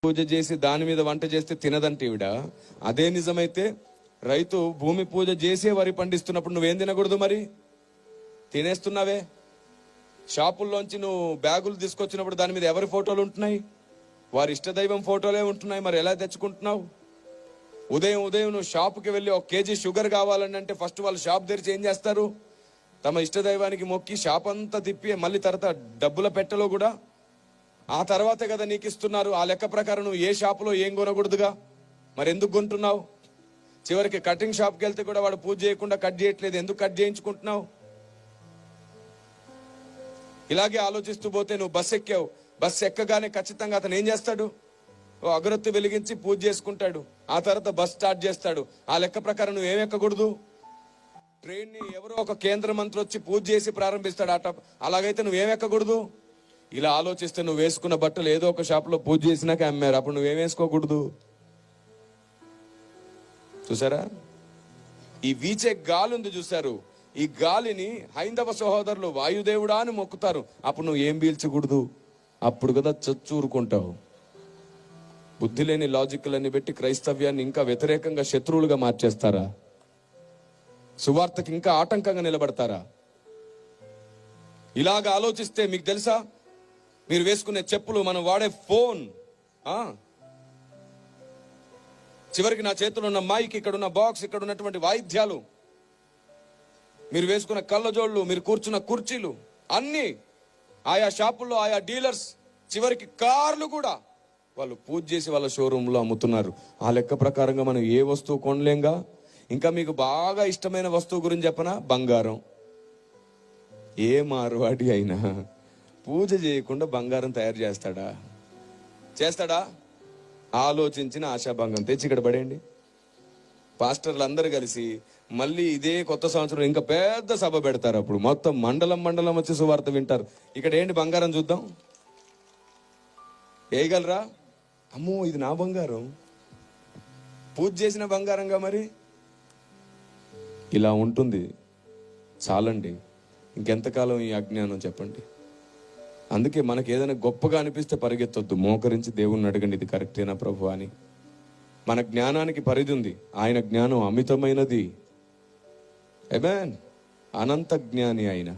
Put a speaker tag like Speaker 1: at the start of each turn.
Speaker 1: పూజ చేసి దాని మీద వంట చేస్తే తినదంటే ఈవిడ. అదే నిజమైతే రైతు భూమి పూజ చేసే వరి పండిస్తున్నప్పుడు నువ్వేం తినకూడదు? మరి తినేస్తున్నావే. షాపుల్లోంచి నువ్వు బ్యాగులు తీసుకొచ్చినప్పుడు దాని మీద ఎవరి ఫోటోలు ఉంటున్నాయి? వారి ఇష్టదైవం ఫోటోలే ఉంటున్నాయి. మరి ఎలా తెచ్చుకుంటున్నావు? ఉదయం నువ్వు షాపుకి వెళ్ళి 1 కేజీ షుగర్ కావాలని అంటే ఫస్ట్ వాళ్ళు షాప్ తెరిచి ఏం చేస్తారు? తమ ఇష్టదైవానికి మొక్కి షాప్ అంతా తిప్పి మళ్ళీ తర్వాత డబ్బుల పెట్టెలో కూడా ఆ తర్వాతే కదా నీకు ఇస్తున్నారు. ఆ లెక్క ప్రకారం నువ్వు ఏ షాపులో ఏం కొనకూడదుగా. మరి ఎందుకు కొంటున్నావు? చివరికి కటింగ్ షాప్కి వెళ్తే కూడా వాడు పూజ చేయకుండా కట్ చేయట్లేదు. ఎందుకు కట్ చేయించుకుంటున్నావు? ఇలాగే ఆలోచిస్తూ పోతే నువ్వు బస్సు ఎక్కావు. బస్సు ఎక్కగానే ఖచ్చితంగా అతను ఏం చేస్తాడు? ఓ అగరొత్తి వెలిగించి పూజ చేసుకుంటాడు. ఆ తర్వాత బస్ స్టార్ట్ చేస్తాడు. ఆ లెక్క ప్రకారం నువ్వు ఏం ఎక్కకూడదు? ట్రైన్ ని ఎవరో ఒక కేంద్ర మంత్రి వచ్చి పూజ చేసి ప్రారంభిస్తాడు ఆట. అలాగైతే నువ్వేం ఎక్కకూడదు? ఇలా ఆలోచిస్తే నువ్వు వేసుకున్న బట్టలు ఏదో ఒక షాప్ లో పూజ చేసినాక అమ్మారు. అప్పుడు నువ్వేం వేసుకోకూడదు? చూసారా? ఈ వీచే గాలి ఉంది చూసారు. ఈ గాలిని హైందవ సహోదరులు వాయుదేవుడా అని మొక్కుతారు. అప్పుడు నువ్వు ఏం పీల్చకూడదు? అప్పుడు కదా చచ్చూరుకుంటావు. బుద్ధి లేని లాజిక్లన్నీ పెట్టి క్రైస్తవ్యాన్ని ఇంకా వ్యతిరేకంగా శత్రువులుగా మార్చేస్తారా? సువార్తకి ఇంకా ఆటంకంగా నిలబడతారా? ఇలాగ ఆలోచిస్తే మీకు తెలుసా, మీరు వేసుకునే చెప్పులు, మనం వాడే ఫోన్, చివరికి నా చేతిలో ఉన్న మైక్, ఇక్కడ ఉన్న బాక్స్, ఇక్కడ ఉన్నటువంటి వాయిద్యాలు, మీరు వేసుకున్న కళ్ళజోళ్ళు, మీరు కూర్చున్న కుర్చీలు, అన్ని ఆయా షాపుల్లో ఆయా డీలర్స్, చివరికి కార్లు కూడా వాళ్ళు పూజ చేసి వాళ్ళ షోరూంలో అమ్ముతున్నారు. ఆ లెక్క ప్రకారంగా మనం ఏ వస్తువు కొనలేంగా. ఇంకా మీకు బాగా ఇష్టమైన వస్తువు గురించి చెప్పనా? బంగారం. ఏ మార్వాడి అయినా పూజ చేయకుండా బంగారం తయారు చేస్తాడా? ఆలోచించిన ఆశాభంగం తెచ్చి ఇక్కడ పడేయండి. పాస్టర్లు అందరు కలిసి మళ్ళీ ఇదే కొత్త సంవత్సరం ఇంకా పెద్ద సభ పెడతారు. అప్పుడు మొత్తం మండలం వచ్చి సువార్త వింటారు. ఇక్కడ ఏంటి? బంగారం చూద్దాం. వేయగలరా? అమ్మో, ఇది నా బంగారం, పూజ చేసిన బంగారంగా. మరి ఇలా ఉంటుంది. చాలండి, ఇంకెంతకాలం ఈ అజ్ఞానం చెప్పండి. అందుకే మనకి ఏదైనా గొప్పగా అనిపిస్తే పరిగెత్తొద్దు. మోకరించి దేవుణ్ణి అడగండి, ఇది కరెక్టేనా ప్రభు అని. మన జ్ఞానానికి పరిధి ఉంది. ఆయన జ్ఞానం అమితమైనది. ఆమేన్. అనంత జ్ఞాని ఆయన.